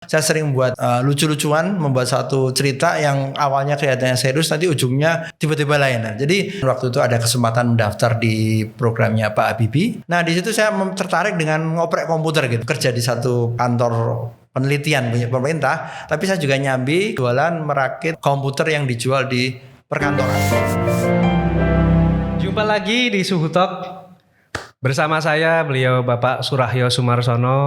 Saya sering buat lucu-lucuan, membuat satu cerita yang awalnya kelihatannya serius, nanti ujungnya tiba-tiba lain. Nah, jadi waktu itu ada kesempatan mendaftar di programnya Pak Habibie. Nah, di situ saya tertarik dengan ngoprek komputer gitu, kerja di satu kantor penelitian punya pemerintah, tapi saya juga nyambi jualan merakit komputer yang dijual di perkantoran. Jumpa lagi di Suhu Talk bersama saya, beliau Bapak Surahyo Sumarsono.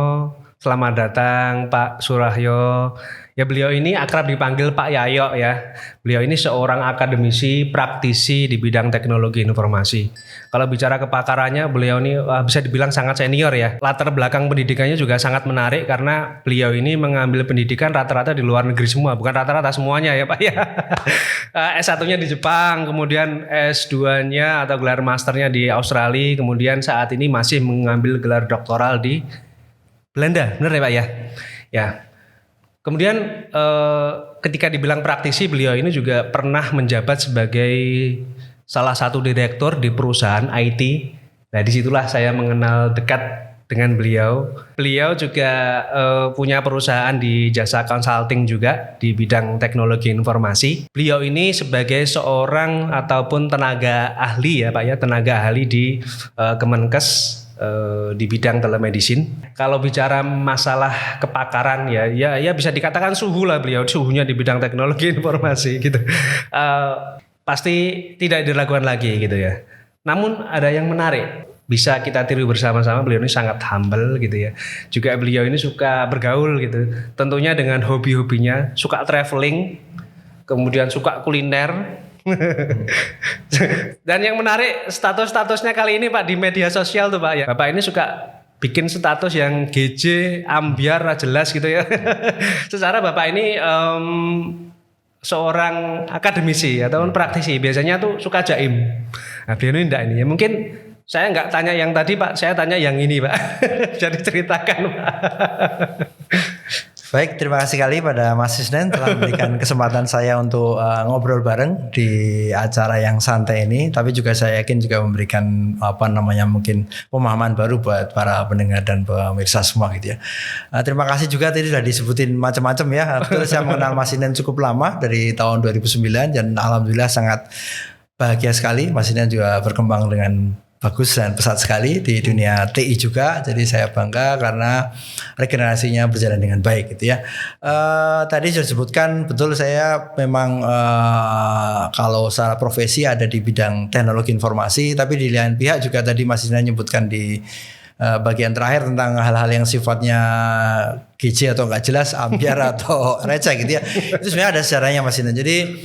Selamat datang Pak Surahyo. Ya, beliau ini akrab dipanggil Pak Yayo ya. Beliau ini seorang akademisi, praktisi di bidang teknologi informasi. Kalau bicara kepakarannya, beliau ini bisa dibilang sangat senior ya. Latar belakang pendidikannya juga sangat menarik karena beliau ini mengambil pendidikan rata-rata di luar negeri semua. Bukan rata-rata semuanya ya Pak ya. S1-nya di Jepang, kemudian S2-nya atau gelar masternya di Australia, kemudian saat ini masih mengambil gelar doktoral di Belanda, benar ya Pak ya? Ya. Kemudian ketika dibilang praktisi, beliau ini juga pernah menjabat sebagai salah satu direktur di perusahaan IT. Nah, disitulah saya mengenal dekat dengan beliau. Beliau juga punya perusahaan di jasa consulting juga di bidang teknologi informasi. Beliau ini sebagai seorang ataupun tenaga ahli ya Pak ya, tenaga ahli di Kemenkes di bidang telemedicine. Kalau bicara masalah kepakaran ya bisa dikatakan suhu lah, beliau suhunya di bidang teknologi informasi gitu. Pasti tidak diragukan lagi gitu ya. Namun ada yang menarik, bisa kita tiru bersama-sama, beliau ini sangat humble gitu ya. Juga beliau ini suka bergaul gitu. Tentunya dengan hobi-hobinya, suka traveling, kemudian suka kuliner. Dan yang menarik, status-statusnya kali ini Pak di media sosial tuh Pak ya. Bapak ini suka bikin status yang GJ, ambiar, jelas gitu ya. Secara Bapak ini seorang akademisi atau praktisi, biasanya tuh suka jaim. Nah, beliau ini enggak ini ya. Mungkin saya enggak tanya yang tadi Pak, saya tanya yang ini Pak. Jadi ceritakan Pak. Baik, terima kasih sekali pada Mas Isnen telah memberikan kesempatan saya untuk ngobrol bareng di acara yang santai ini. Tapi juga saya yakin juga memberikan mungkin pemahaman baru buat para pendengar dan pemirsa semua gitu ya. Terima kasih juga tadi sudah disebutin macam-macam ya. Betul, saya mengenal Mas Isnen cukup lama dari tahun 2009 dan alhamdulillah sangat bahagia sekali. Mas Isnen juga berkembang dengan bagus dan pesat sekali di dunia TI juga. Jadi saya bangga karena regenerasinya berjalan dengan baik gitu ya. Tadi sudah disebutkan, betul saya memang kalau secara profesi ada di bidang teknologi informasi, tapi di lain pihak juga tadi Mas Dina menyebutkan di bagian terakhir tentang hal-hal yang sifatnya GJ atau nggak jelas, ambiar atau receh gitu ya. Itu sebenarnya ada sejarahnya Mas Dina. Jadi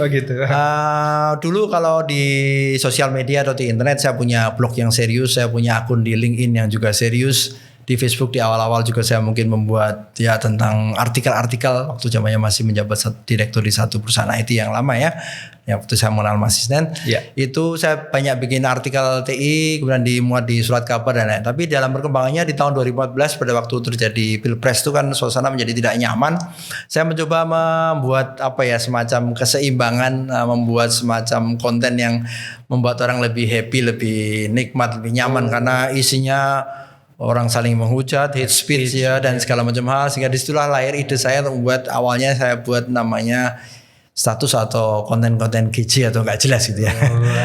dulu kalau di sosial media atau di internet saya punya blog yang serius, saya punya akun di LinkedIn yang juga serius. Di Facebook di awal-awal juga saya mungkin membuat ya tentang artikel-artikel waktu zamannya masih menjabat direktur di satu perusahaan IT yang lama ya. Ya waktu saya mengenal Mas Isnen, itu saya banyak bikin artikel TI, kemudian dimuat di surat kabar dan lain. Tapi dalam perkembangannya di tahun 2014 pada waktu terjadi Pilpres itu kan suasana menjadi tidak nyaman. Saya mencoba membuat semacam keseimbangan, membuat semacam konten yang membuat orang lebih happy, lebih nikmat, lebih nyaman karena isinya orang saling menghujat, hate speech ya dan segala macam hal, sehingga disitulah lahir ide saya untuk membuat, awalnya saya buat namanya status atau konten-konten GJ atau nggak jelas gitu ya.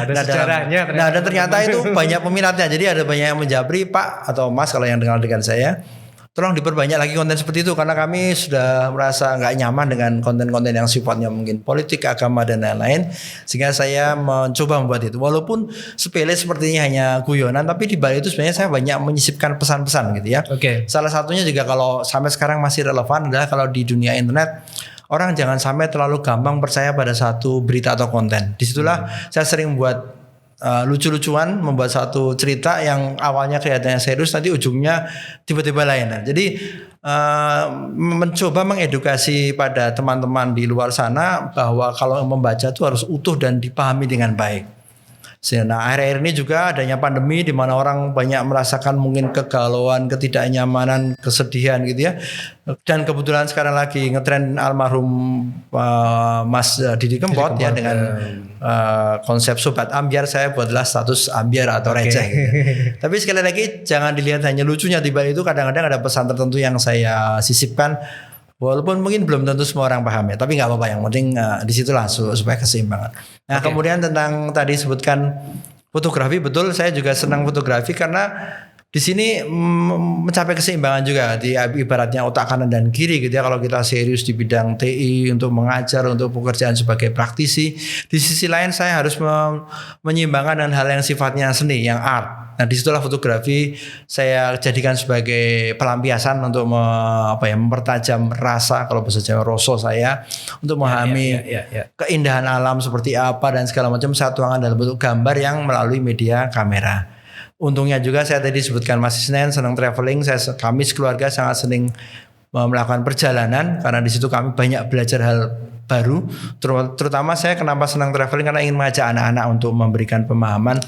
Ada sejarahnya. Dan ternyata itu banyak peminatnya. Jadi ada banyak yang menjabri, Pak atau Mas kalau yang dengar dengan saya, tolong diperbanyak lagi konten seperti itu karena kami sudah merasa nggak nyaman dengan konten-konten yang sifatnya mungkin politik, agama dan lain-lain, sehingga saya mencoba membuat itu walaupun sepele sepertinya hanya guyonan, tapi di balik itu sebenarnya saya banyak menyisipkan pesan-pesan gitu ya. Salah satunya juga kalau sampai sekarang masih relevan adalah kalau di dunia internet orang jangan sampai terlalu gampang percaya pada satu berita atau konten. Disitulah saya sering buat lucu-lucuan, membuat satu cerita yang awalnya kelihatannya serius, nanti ujungnya tiba-tiba lain. Nah, jadi mencoba mengedukasi pada teman-teman di luar sana bahwa kalau membaca itu harus utuh dan dipahami dengan baik. Nah, akhir-akhir ini juga adanya pandemi di mana orang banyak merasakan mungkin kegalauan, ketidaknyamanan, kesedihan gitu ya. Dan kebetulan sekarang lagi ngetren almarhum Mas Didi Kempot ya dengan konsep sobat ambiar, saya buatlah status ambiar atau receh gitu. Tapi sekali lagi jangan dilihat hanya lucunya, di balik itu kadang-kadang ada pesan tertentu yang saya sisipkan Walaupun mungkin belum tentu semua orang paham ya, tapi nggak apa-apa, yang penting di situlah supaya keseimbangan. Nah, kemudian tentang tadi sebutkan fotografi, betul saya juga senang fotografi karena di sini mencapai keseimbangan juga di ibaratnya otak kanan dan kiri gitu ya. Kalau kita serius di bidang TI untuk mengajar, untuk pekerjaan sebagai praktisi, di sisi lain saya harus menyeimbangkan dengan hal yang sifatnya seni, yang art. Nah, disitulah fotografi saya jadikan sebagai pelampiasan untuk mempertajam rasa, kalau bahasa Jawa rasa saya, untuk memahami keindahan alam seperti apa dan segala macam, saya tuangkan dalam bentuk gambar yang melalui media kamera. Untungnya juga saya tadi sebutkan Mas Isnen senang traveling, kami sekeluarga sangat senang melakukan perjalanan karena di situ kami banyak belajar hal baru. Terutama saya kenapa senang traveling karena ingin mengajak anak-anak untuk memberikan pemahaman.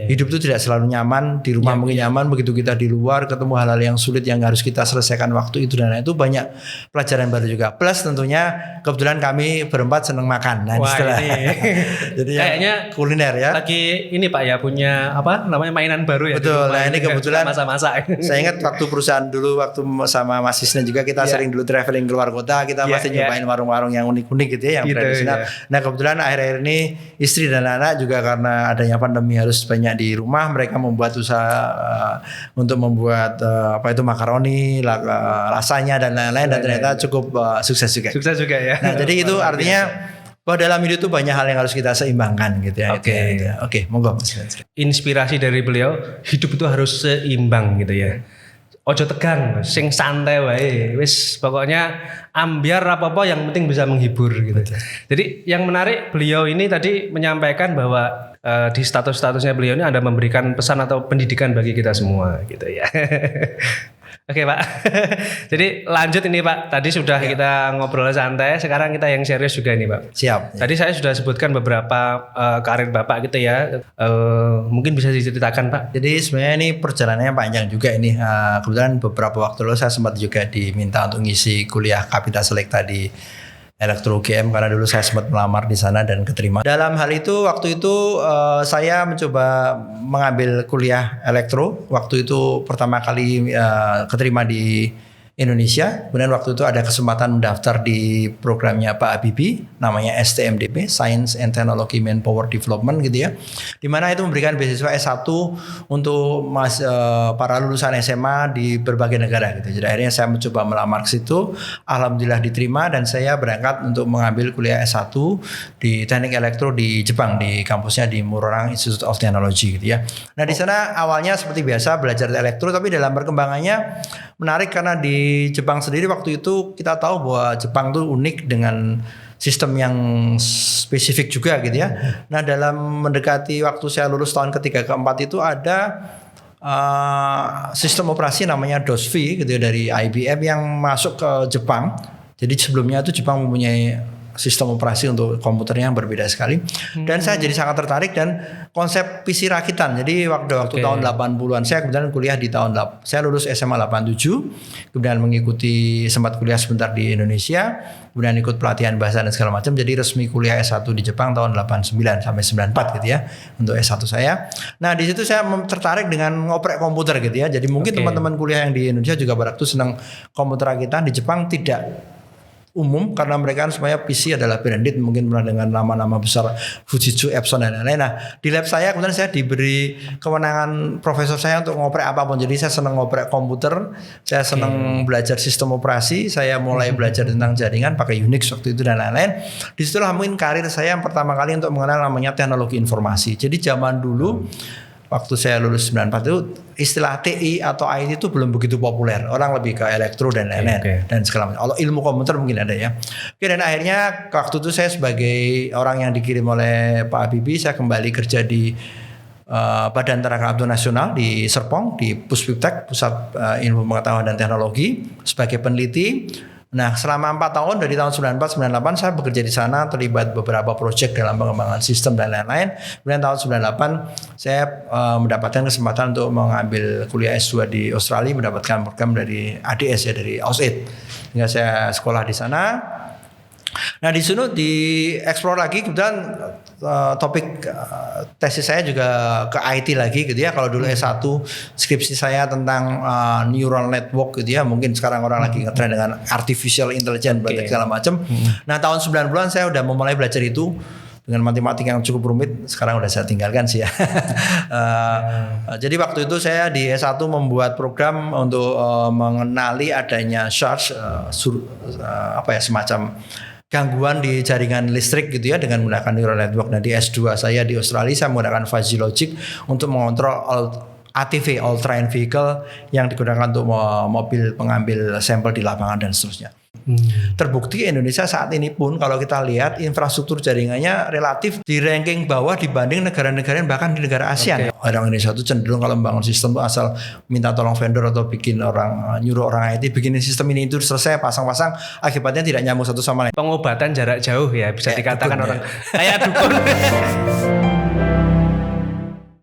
Hidup itu tidak selalu nyaman, di rumah mungkin nyaman, begitu kita di luar ketemu hal-hal yang sulit yang harus kita selesaikan waktu itu, dan itu banyak pelajaran baru juga. Plus tentunya kebetulan kami berempat senang makan. Nah, jadi kayaknya kuliner ya. Lagi ini Pak ya, punya apa namanya mainan baru ya. Betul. Nah, ini kebetulan masa-masa. Saya ingat waktu perusahaan dulu, waktu sama Mas Isnen juga kita sering dulu traveling keluar kota, kita pasti nyobain warung-warung yang unik gitu ya, yang tradisional. Nah, kebetulan akhir-akhir ini istri dan anak juga karena adanya pandemi harus banyak di rumah, mereka membuat usaha untuk membuat makaroni, rasanya dan lain-lain, dan ternyata cukup sukses juga. Sukses juga ya. Nah, jadi itu artinya bahwa dalam hidup itu banyak hal yang harus kita seimbangkan gitu ya. Oke, monggo Mas. Inspirasi dari beliau, hidup itu harus seimbang gitu ya. Ojo tegang, sing santai wae. Wis pokoknya ambiar apa-apa yang penting bisa menghibur gitu. Jadi yang menarik, beliau ini tadi menyampaikan bahwa di statusnya beliau ini ada memberikan pesan atau pendidikan bagi kita semua gitu ya. Oke Pak, jadi lanjut ini Pak. Tadi sudah kita ngobrol santai, sekarang kita yang serius juga ini Pak. Siap. Tadi saya sudah sebutkan beberapa karir Bapak gitu ya. Mungkin bisa diceritakan Pak. Jadi sebenarnya ini perjalanannya panjang juga ini. Kebetulan beberapa waktu lalu saya sempat juga diminta untuk ngisi kuliah Kapita Selekta di Elektro UGM karena dulu saya sempat melamar di sana dan keterima. Dalam hal itu waktu itu saya mencoba mengambil kuliah elektro. Waktu itu pertama kali keterima di Indonesia. Kemudian waktu itu ada kesempatan mendaftar di programnya Pak Habibie, namanya STMDP, Science and Technology Manpower Development gitu ya. Di mana itu memberikan beasiswa S1 untuk para lulusan SMA di berbagai negara gitu. Jadi akhirnya saya mencoba melamar ke situ, alhamdulillah diterima, dan saya berangkat untuk mengambil kuliah S1 di Teknik Elektro di Jepang, di kampusnya di Murorang Institute of Technology gitu ya. Nah, di sana awalnya seperti biasa belajar elektro, tapi dalam perkembangannya menarik karena di Jepang sendiri waktu itu kita tahu bahwa Jepang tuh unik dengan sistem yang spesifik juga gitu ya. Nah, dalam mendekati waktu saya lulus tahun ketiga keempat itu ada sistem operasi namanya DOSV gitu ya, dari IBM yang masuk ke Jepang. Jadi sebelumnya itu Jepang mempunyai sistem operasi untuk komputernya yang berbeda sekali. Dan saya jadi sangat tertarik dan konsep PC rakitan. Jadi waktu tahun 80-an saya kemudian kuliah di saya lulus SMA 87, kemudian mengikuti sempat kuliah sebentar di Indonesia, kemudian ikut pelatihan bahasa dan segala macam. Jadi resmi kuliah S1 di Jepang tahun 89 sampai 94 gitu ya untuk S1 saya. Nah, di situ saya tertarik dengan ngoprek komputer gitu ya. Jadi mungkin teman-teman kuliah yang di Indonesia juga pada waktu senang komputer rakitan, di Jepang tidak umum karena mereka kan semuanya PC adalah branded, mungkin pernah dengan nama-nama besar Fujitsu, Epson dan lain-lain. Nah, di lab saya kemudian saya diberi kewenangan profesor saya untuk ngoprek apapun. Jadi saya senang ngoprek komputer, saya senang belajar sistem operasi, saya mulai belajar tentang jaringan pakai Unix waktu itu dan lain-lain. Disitulah mungkin karir saya yang pertama kali untuk mengenal namanya teknologi informasi. Jadi zaman dulu waktu saya lulus 94 itu istilah TI atau IT itu belum begitu populer. Orang lebih ke elektro dan lain-lain dan segala macam. Kalau ilmu komputer mungkin ada ya. Oke, dan akhirnya waktu itu saya sebagai orang yang dikirim oleh Pak Habibie, saya kembali kerja di Badan Tenaga Abdu Nasional di Serpong, di Puspiptek, Pusat Ilmu Pengetahuan dan Teknologi, sebagai peneliti. Nah, selama 4 tahun dari tahun 94-98 saya bekerja di sana, terlibat beberapa proyek dalam pengembangan sistem dan lain-lain. Kemudian tahun 98 saya mendapatkan kesempatan untuk mengambil kuliah S2 di Australia, mendapatkan program dari ADS ya, dari AusAid. Sehingga saya sekolah di sana. Nah di sini di explore lagi kebetulan topik tesis saya juga ke IT lagi gitu ya. Kalau dulu S1 skripsi saya tentang neural network gitu ya. Mungkin sekarang orang lagi ngetren dengan artificial intelligence segala macam. Nah tahun 90-an saya udah memulai belajar itu dengan matematika yang cukup rumit. Sekarang udah saya tinggalkan sih ya. Jadi waktu itu saya di S1 membuat program untuk mengenali adanya charge semacam gangguan di jaringan listrik gitu ya dengan menggunakan neural network. Nah di S2 saya di Australia saya menggunakan fuzzy logic untuk mengontrol ATV, all terrain vehicle yang digunakan untuk mobil pengambil sampel di lapangan dan seterusnya. Terbukti Indonesia saat ini pun kalau kita lihat infrastruktur jaringannya relatif di ranking bawah dibanding negara-negara bahkan di negara ASEAN. Orang Indonesia itu cenderung kalau membangun sistem itu asal minta tolong vendor atau nyuruh orang IT bikinin sistem ini itu selesai pasang-pasang, akibatnya tidak nyambung satu sama lain. Pengobatan jarak jauh ya bisa dikatakan dukun, orang kayak dukun.